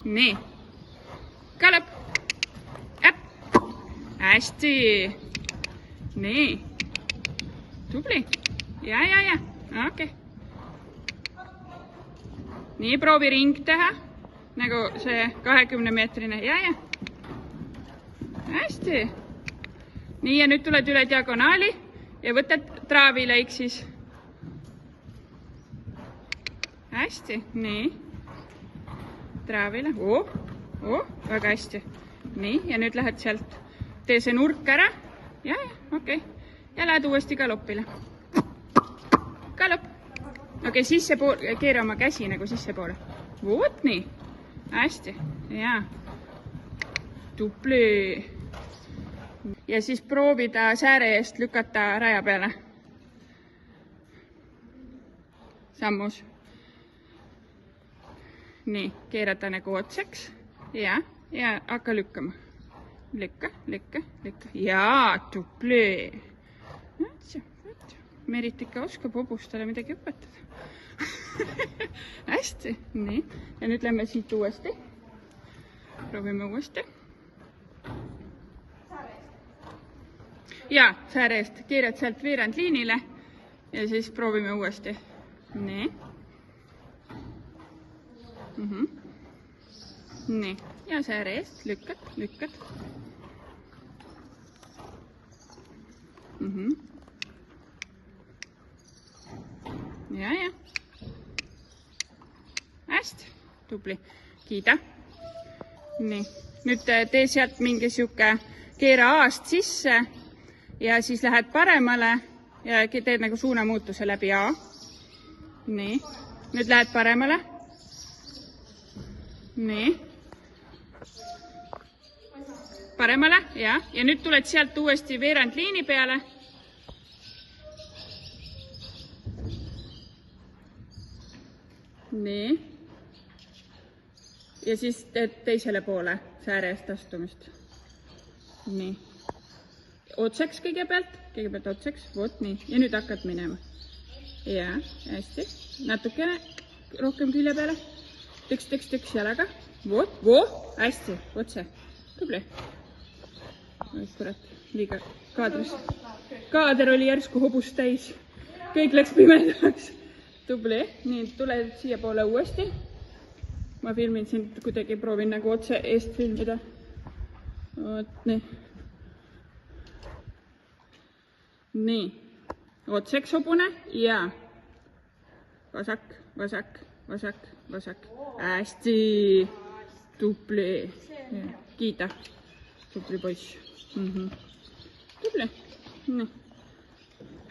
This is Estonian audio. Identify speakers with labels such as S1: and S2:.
S1: nii. Galop. Äpp. Hästi. Nii. Tubli. Ja. Okei. Nii, proovi ring teha. Nagu see 20-meetrine. Ja. Hästi. Nii, ja nüüd tuled üle diagonaali ja võtad traavilõik siis. Hästi. Nii. Traavile. Väga hästi. Nii, ja nüüd lähed sealt. Tee see nurk ära. Ja, okei. Ja lähed uuesti galopile. Galop. Okei, sissepoole, keera oma käsi nagu sissepoole. Voot nii. Hästi. Ja. Tubli. Ja siis proovida sääre eest lükata raja peale. Sammus. Nii, keerata nagu otseks. Ja hakka lükkama. Lükka. Jaa, tubli. Merit ikka oskab hobustele midagi õpetada. Hästi, nii. Ja nüüd lähme siit uuesti. Proovime uuesti. Jaa, sääre eest. Keerad sealt veerand liinile ja siis proovime uuesti. Nii. Nii. Ja sääre eest lükkad. Ja. Hästi. Tubli. Kiida. Nii. Nüüd tee sealt mingi siuke keera A-st sisse ja siis lähed paremale ja teed nagu suunamuutuse läbi A. Nii. Nüüd lähed paremale. Nii. Paremale, ja nüüd tuled sealt uuesti veerand liini peale. Nii. Ja siis teed teisele poole sääre eest astumist. Nii. Otseks kõigepealt otseks, vot nii. Ja nüüd hakkad minema. Ja, hästi. Natukene rohkem külje peale. Tõks jalaga. Vot, hästi, otse. Tubli. Kurat, liiga kaadris. Kaader oli järsku hobust täis. Kõik läks pimedaks. Tubli. Nii, tule siia poole uuesti. Ma filmin sind kuidagi, proovin nagu otse eest filmida. Vot nii. Nii. Otseks hobune ja vasak. Hästi. Tubli. Kiida. Tubli poiss. Tubli. Nii.